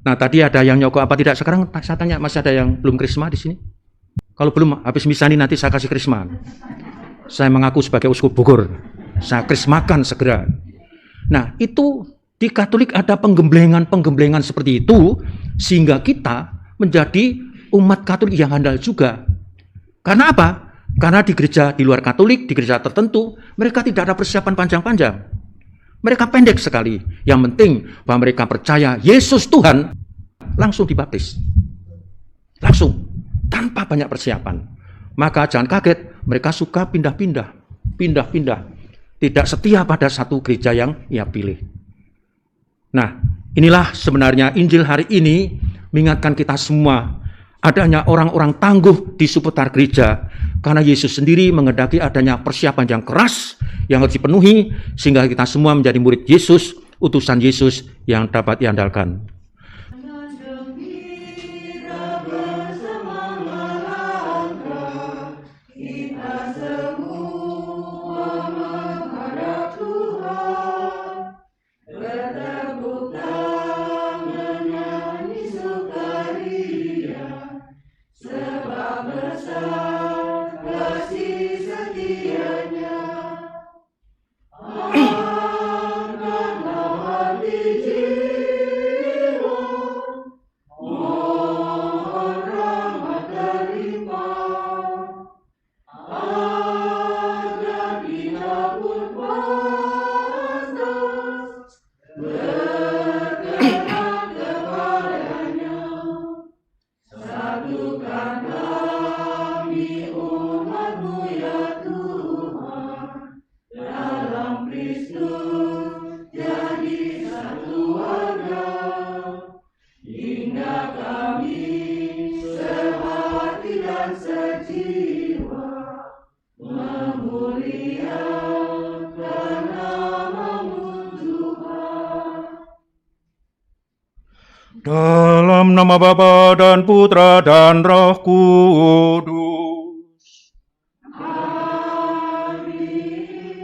Nah, tadi ada yang nyogok apa tidak? Sekarang saya tanya, masih ada yang belum krisma di sini? Kalau belum, habis misa ini nanti saya kasih krisma. Saya mengaku sebagai uskup Bogor. Saya krismakan segera. Nah, itu di Katolik ada penggemblengan seperti itu, sehingga kita menjadi umat Katolik yang handal juga. Karena apa? Karena di gereja di luar Katolik, di gereja tertentu, mereka tidak ada persiapan panjang-panjang. Mereka pendek sekali. Yang penting bahwa mereka percaya Yesus Tuhan, langsung dibaptis. Langsung, tanpa banyak persiapan. Maka jangan kaget, mereka suka pindah-pindah. Tidak setia pada satu gereja yang ia pilih. Nah, inilah sebenarnya Injil hari ini mengingatkan kita semua adanya orang-orang tangguh di seputar gereja, karena Yesus sendiri menghendaki adanya persiapan yang keras yang harus dipenuhi sehingga kita semua menjadi murid Yesus, utusan Yesus yang dapat diandalkan. Dalam nama Bapa dan Putra dan Roh Kudus. Amin.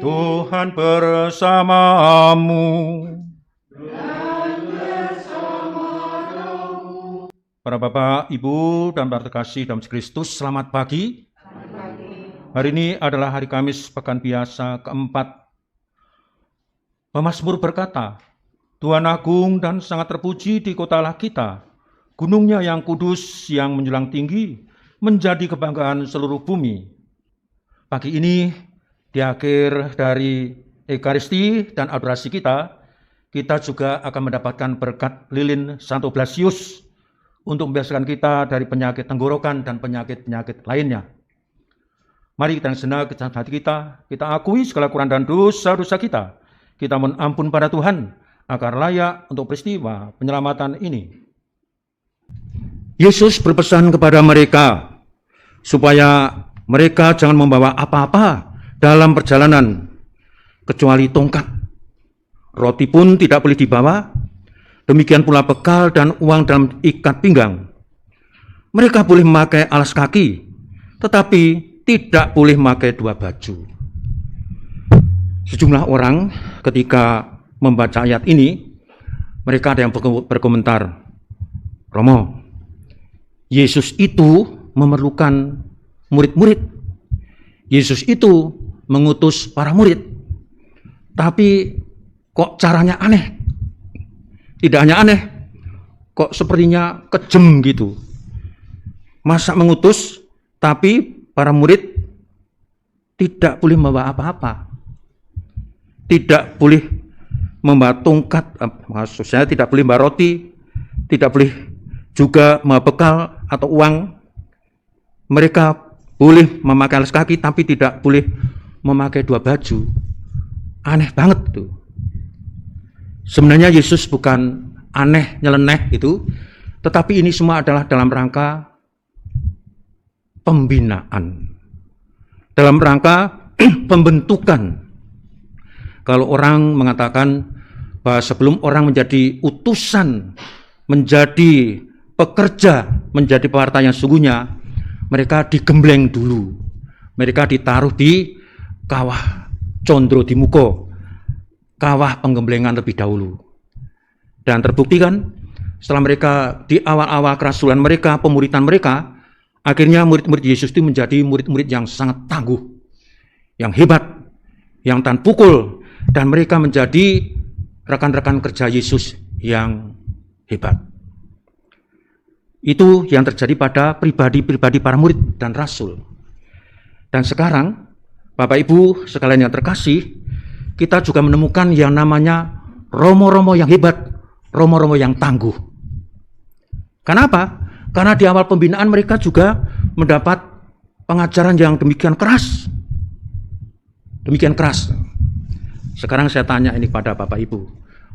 Tuhan bersamamu. Dan bersama rohmu. Para Bapak, Ibu, dan para terkasih dalam Kristus, selamat pagi. Hari ini adalah hari Kamis Pekan Biasa keempat. Pemazmur berkata, Tuhan agung dan sangat terpuji di kota Allah kita. Gunungnya yang kudus yang menjulang tinggi menjadi kebanggaan seluruh bumi. Pagi ini di akhir dari Ekaristi dan adorasi kita juga akan mendapatkan berkat lilin Santo Blasius untuk membebaskan kita dari penyakit tenggorokan dan penyakit-penyakit lainnya. Mari kita sejenak ke hati kita akui segala kekurangan dan dosa-dosa kita. Kita mohon ampun pada Tuhan agar layak untuk peristiwa penyelamatan ini. Yesus berpesan kepada mereka supaya mereka jangan membawa apa-apa dalam perjalanan kecuali tongkat. Roti pun tidak boleh dibawa, demikian pula bekal dan uang dalam ikat pinggang. Mereka boleh memakai alas kaki, tetapi tidak boleh memakai dua baju. Sejumlah orang ketika membaca ayat ini, mereka ada yang berkomentar, Romo, Yesus itu memerlukan murid-murid. Yesus itu mengutus para murid. Tapi kok caranya aneh? Tidak hanya aneh, kok sepertinya kejem gitu. Masa mengutus, tapi para murid tidak boleh membawa apa-apa. Tidak boleh membawa tongkat, maksudnya tidak boleh membawa roti, tidak boleh juga membawa bekal atau uang. Mereka boleh memakai alas kaki, tapi tidak boleh memakai dua baju. Aneh banget tuh. Sebenarnya Yesus bukan aneh, nyeleneh itu, tetapi ini semua adalah dalam rangka pembinaan, dalam rangka pembentukan. Kalau orang mengatakan bahwa sebelum orang menjadi utusan, menjadi pekerja, menjadi pewarta yang sesungguhnya, mereka digembleng dulu. Mereka ditaruh di kawah condro di muko, kawah penggemblengan lebih dahulu. Dan terbukti kan, setelah mereka di awal-awal kerasulan mereka, pemuritan mereka, akhirnya murid-murid Yesus itu menjadi murid-murid yang sangat tangguh, yang hebat, yang tahan pukul, dan mereka menjadi rekan-rekan kerja Yesus yang hebat. Itu yang terjadi pada pribadi-pribadi para murid dan rasul. Dan sekarang, Bapak Ibu sekalian yang terkasih, kita juga menemukan yang namanya romo-romo yang hebat, romo-romo yang tangguh. Kenapa? Karena di awal pembinaan mereka juga mendapat pengajaran yang demikian keras. Demikian keras. Sekarang saya tanya ini pada Bapak Ibu,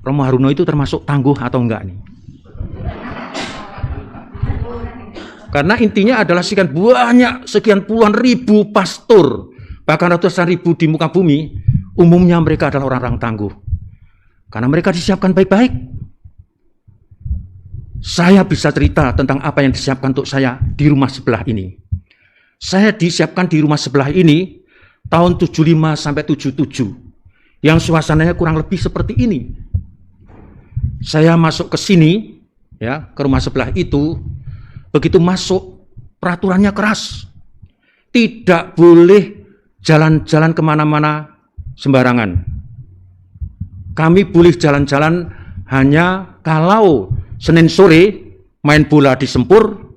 Romo Haruno itu termasuk tangguh atau enggak nih? Karena intinya adalah sekian puluhan ribu pastor, bahkan ratusan ribu di muka bumi, umumnya mereka adalah orang-orang tangguh. Karena mereka disiapkan baik-baik. Saya bisa cerita tentang apa yang disiapkan untuk saya di rumah sebelah ini. Saya disiapkan di rumah sebelah ini tahun 75 sampai 77. Yang suasananya kurang lebih seperti ini. Saya masuk ke sini, ya, ke rumah sebelah itu. Begitu masuk, peraturannya keras. Tidak boleh jalan-jalan kemana-mana sembarangan. Kami boleh jalan-jalan hanya kalau Senin sore main bola di Sempur,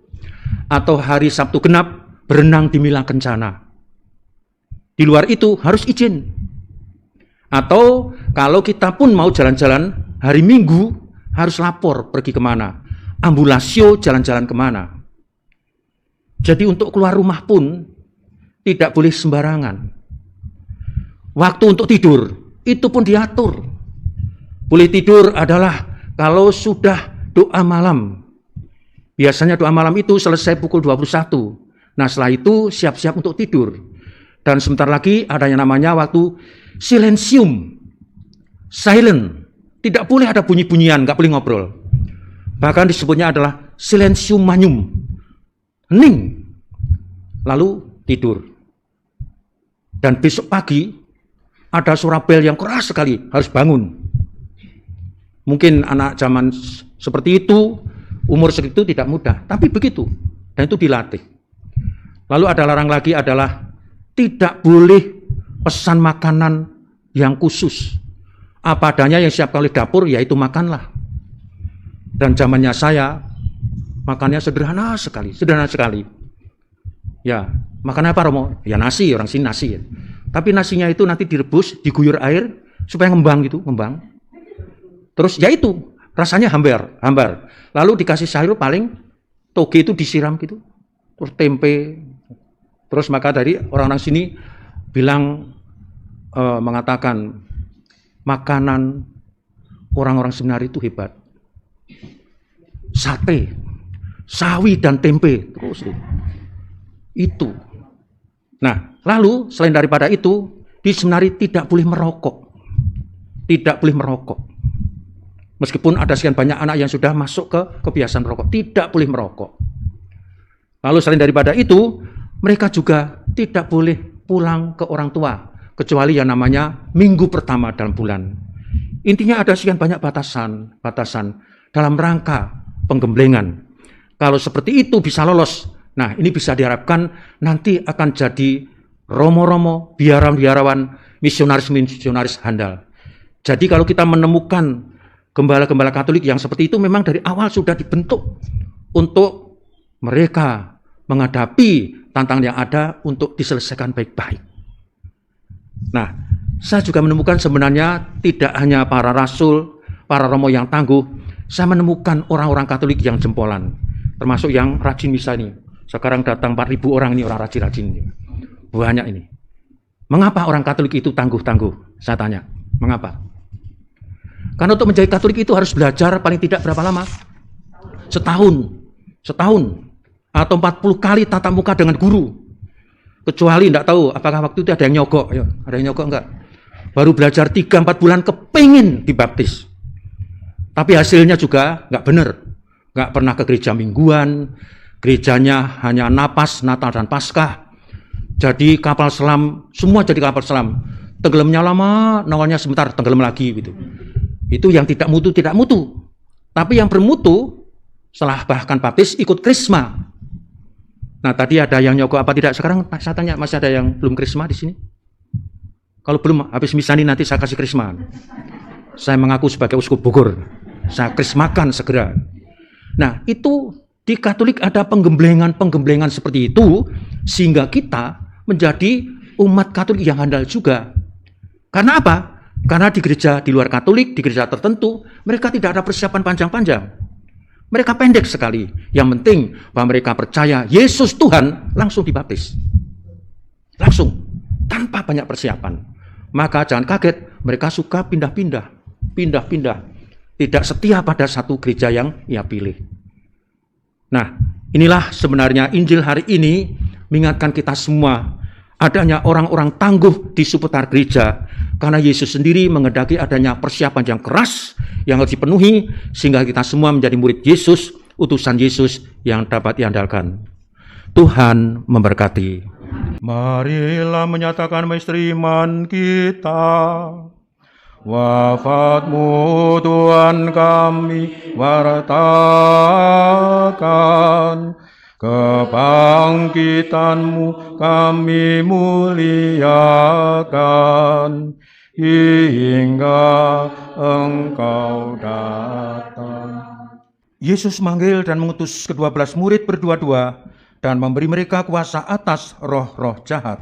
atau hari Sabtu genap berenang di Mila Kencana. Di luar itu harus izin. Atau kalau kita pun mau jalan-jalan hari Minggu, harus lapor pergi kemana. Ambulasio jalan-jalan kemana. Jadi untuk keluar rumah pun tidak boleh sembarangan. Waktu untuk tidur, itu pun diatur. Boleh tidur adalah kalau sudah doa malam. Biasanya doa malam itu selesai pukul 21. Nah setelah itu siap-siap untuk tidur. Dan sebentar lagi ada yang namanya waktu silensium. Silent. Tidak boleh ada bunyi-bunyian, nggak boleh ngobrol. Bahkan disebutnya adalah silensium magnum. Hening. Lalu tidur. Dan besok pagi ada suara bel yang keras sekali, harus bangun. Mungkin anak zaman seperti itu, umur segitu tidak mudah, tapi begitu. Dan itu dilatih. Lalu ada larang lagi adalah tidak boleh pesan makanan yang khusus. Apa adanya yang siapkan oleh dapur, yaitu makanlah. Dan zamannya saya, makannya sederhana sekali. Ya, makan apa Romo? Ya nasi, orang sini nasi. Ya. Tapi nasinya itu nanti direbus, diguyur air, supaya ngembang gitu, ngembang. Terus ya itu, rasanya hambar. Lalu dikasih sayur paling, toge itu disiram gitu. Terus tempe. Terus maka dari orang-orang sini bilang, mengatakan, makanan orang-orang seminar itu hebat. Sate, sawi dan tempe. Terus itu. Nah, lalu selain daripada itu, di seminari tidak boleh merokok. Tidak boleh merokok. Meskipun ada sekian banyak anak yang sudah masuk ke kebiasaan merokok, tidak boleh merokok. Lalu selain daripada itu, mereka juga tidak boleh pulang ke orang tua, kecuali yang namanya minggu pertama dalam bulan. Intinya ada sekian banyak batasan dalam rangka penggemblengan. Kalau seperti itu bisa lolos, nah ini bisa diharapkan nanti akan jadi romo-romo, biarawan, misionaris handal. Jadi kalau kita menemukan gembala-gembala Katolik yang seperti itu memang dari awal sudah dibentuk untuk mereka menghadapi tantangan yang ada untuk diselesaikan baik-baik. Nah, saya juga menemukan sebenarnya tidak hanya para rasul, para romo yang tangguh, saya menemukan orang-orang Katolik yang jempolan, termasuk yang rajin misa ini. Sekarang datang 4.000 orang ini, orang rajin-rajin ini. Banyak ini. Mengapa orang Katolik itu tangguh-tangguh? Saya tanya, mengapa? Karena untuk menjadi Katolik itu harus belajar paling tidak berapa lama? Setahun. Atau 40 kali tatap muka dengan guru. Kecuali tidak tahu apakah waktu itu ada yang nyogok. Ya, ada yang nyogok enggak? Baru belajar 3-4 bulan kepingin dibaptis. Tapi hasilnya juga enggak benar. Enggak pernah ke gereja mingguan. Gerejanya hanya napas, Natal dan Paskah. Jadi kapal selam, semua jadi kapal selam. Tenggelamnya lama, nongolnya sebentar, tenggelam lagi gitu. Itu yang tidak mutu. Tapi yang bermutu setelah bahkan baptis ikut krisma. Nah, tadi ada yang nyogok apa tidak? Sekarang saya tanya, masih ada yang belum krisma di sini? Kalau belum, habis misa ini nanti saya kasih krisma. Saya mengaku sebagai uskup Bogor. Saya krismakan segera. Nah, itu di Katolik ada penggemblengan seperti itu, sehingga kita menjadi umat Katolik yang handal juga. Karena apa? Karena di gereja di luar Katolik, di gereja tertentu, mereka tidak ada persiapan panjang-panjang. Mereka pendek sekali. Yang penting bahwa mereka percaya Yesus Tuhan, langsung dibaptis. Langsung, tanpa banyak persiapan. Maka jangan kaget, mereka suka pindah-pindah. Tidak setia pada satu gereja yang ia pilih. Nah, inilah sebenarnya Injil hari ini mengingatkan kita semua adanya orang-orang tangguh di seputar gereja, karena Yesus sendiri menghendaki adanya persiapan yang keras yang harus dipenuhi sehingga kita semua menjadi murid Yesus, utusan Yesus yang dapat diandalkan. Tuhan memberkati. Marilah menyatakan misteri iman kita. Wafatmu Tuhan kami wartakan, kebangkitanmu kami muliakan, hingga Engkau datang. Yesus manggil dan mengutus ke-12 murid berdua-dua dan memberi mereka kuasa atas roh-roh jahat.